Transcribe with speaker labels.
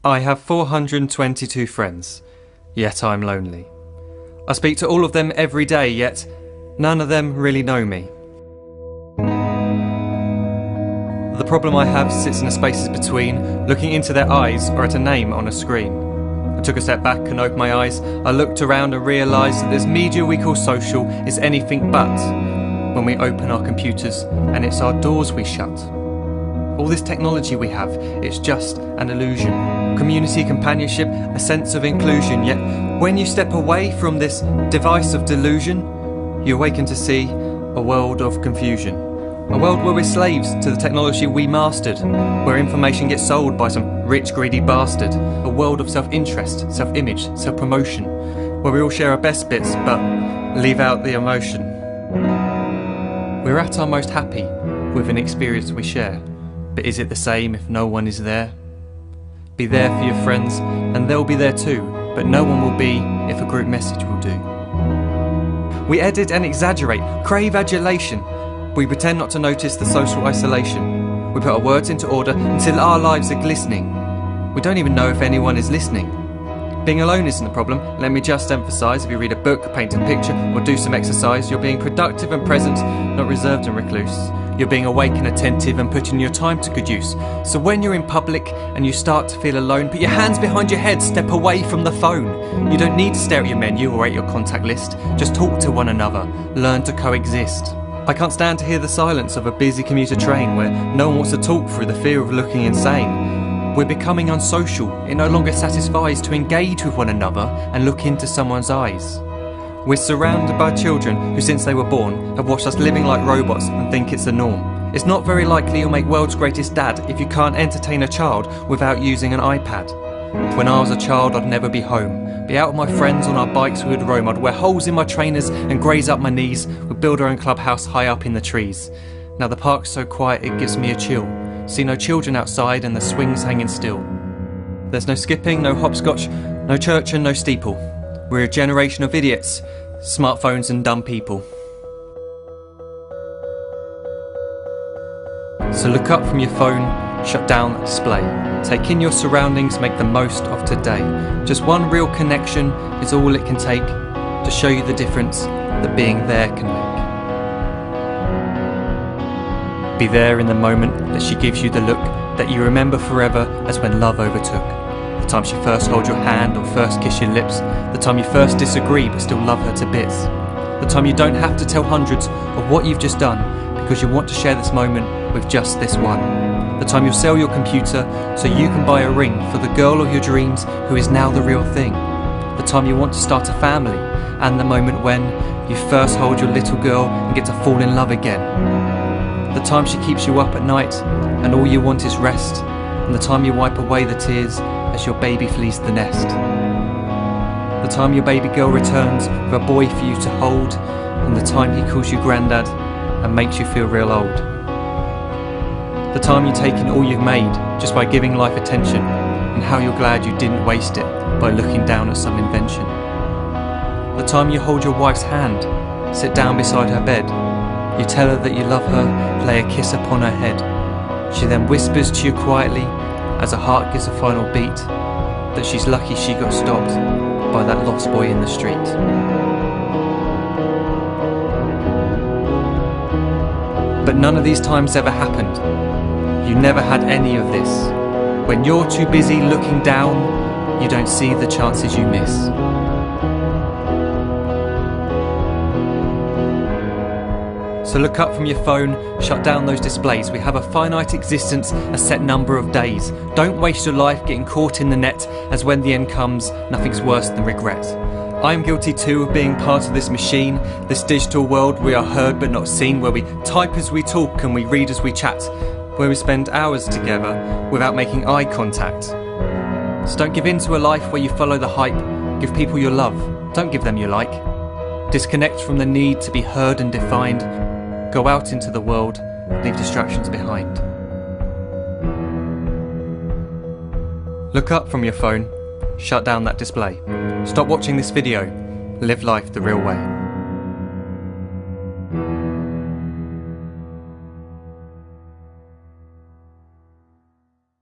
Speaker 1: I have 422 friends, yet I'm lonely. I speak to all of them every day, yet none of them really know me. The problem I have sits in the spaces between, looking into their eyes or at a name on a screen. I took a step back and opened my eyes. I looked around and realised that this media we call social is anything but when we open our computers and it's our doors we shut. All this technology we have, it's just an illusion. Community, companionship, a sense of inclusion. Yet when you step away from this device of delusion, you awaken to see a world of confusion. A world where we're slaves to the technology we mastered, where information gets sold by some rich, greedy bastard. A world of self-interest, self-image, self-promotion, where we all share our best bits but leave out the emotion. We're at our most happy with an experience we share. But is it the same if no one is there? Be there for your friends and they'll be there too, but no one will be if a group message will do. We edit and exaggerate, crave adulation. We pretend not to notice the social isolation. We put our words into order until our lives are glistening. We don't even know if anyone is listening. Being alone isn't the problem, let me just emphasise. If you read a book, paint a picture or do some exercise, you're being productive and present, not reserved and recluse. You're being awake and attentive and putting your time to good use. So when you're in public and you start to feel alone, put your hands behind your head, step away from the phone. You don't need to stare at your menu or at your contact list. Just talk to one another, learn to coexist. I can't stand to hear the silence of a busy commuter train where no one wants to talk through the fear of looking insane. We're becoming unsocial. It no longer satisfies to engage with one another and look into someone's eyes. We're surrounded by children who since they were born have watched us living like robots and think it's the norm. It's not very likely you'll make world's greatest dad if you can't entertain a child without using an iPad. When I was a child I'd never be home. Be out with my friends on our bikes we would roam. I'd wear holes in my trainers and graze up my knees. We'd build our own clubhouse high up in the trees. Now the park's so quiet it gives me a chill. See no children outside and the swings hanging still. There's no skipping, no hopscotch, no church and no steeple. We're a generation of idiots, smartphones and dumb people. So look up from your phone, shut down the display. Take in your surroundings, make the most of today. Just one real connection is all it can take to show you the difference that being there can make. Be there in the moment that she gives you the look that you remember forever as when love overtook. The time she first holds your hand or first kiss your lips. The time you first disagree but still love her to bits. The time you don't have to tell hundreds of what you've just done because you want to share this moment with just this one. The time you'll sell your computer so you can buy a ring for the girl of your dreams who is now the real thing. The time you want to start a family and the moment when you first hold your little girl and get to fall in love again. The time she keeps you up at night and all you want is rest. And the time you wipe away the tears as your baby flees the nest. The time your baby girl returns with a boy for you to hold, and the time he calls you granddad and makes you feel real old. The time you take in all you've made just by giving life attention, and how you're glad you didn't waste it by looking down at some invention. The time you hold your wife's hand, sit down beside her bed, you tell her that you love her, lay a kiss upon her head. She then whispers to you quietly as her heart gives a final beat that she's lucky she got stopped by that lost boy in the street. But none of these times ever happened. You never had any of this. When you're too busy looking down, you don't see the chances you miss. So look up from your phone, shut down those displays. We have a finite existence, a set number of days. Don't waste your life getting caught in the net, as when the end comes, nothing's worse than regret. I am guilty too of being part of this machine, this digital world we are heard but not seen, where we type as we talk and we read as we chat, where we spend hours together without making eye contact. So don't give in to a life where you follow the hype. Give people your love, don't give them your like. Disconnect from the need to be heard and defined. Go out into the world, leave distractions behind. Look up from your phone, shut down that display. Stop watching this video, live life the real way.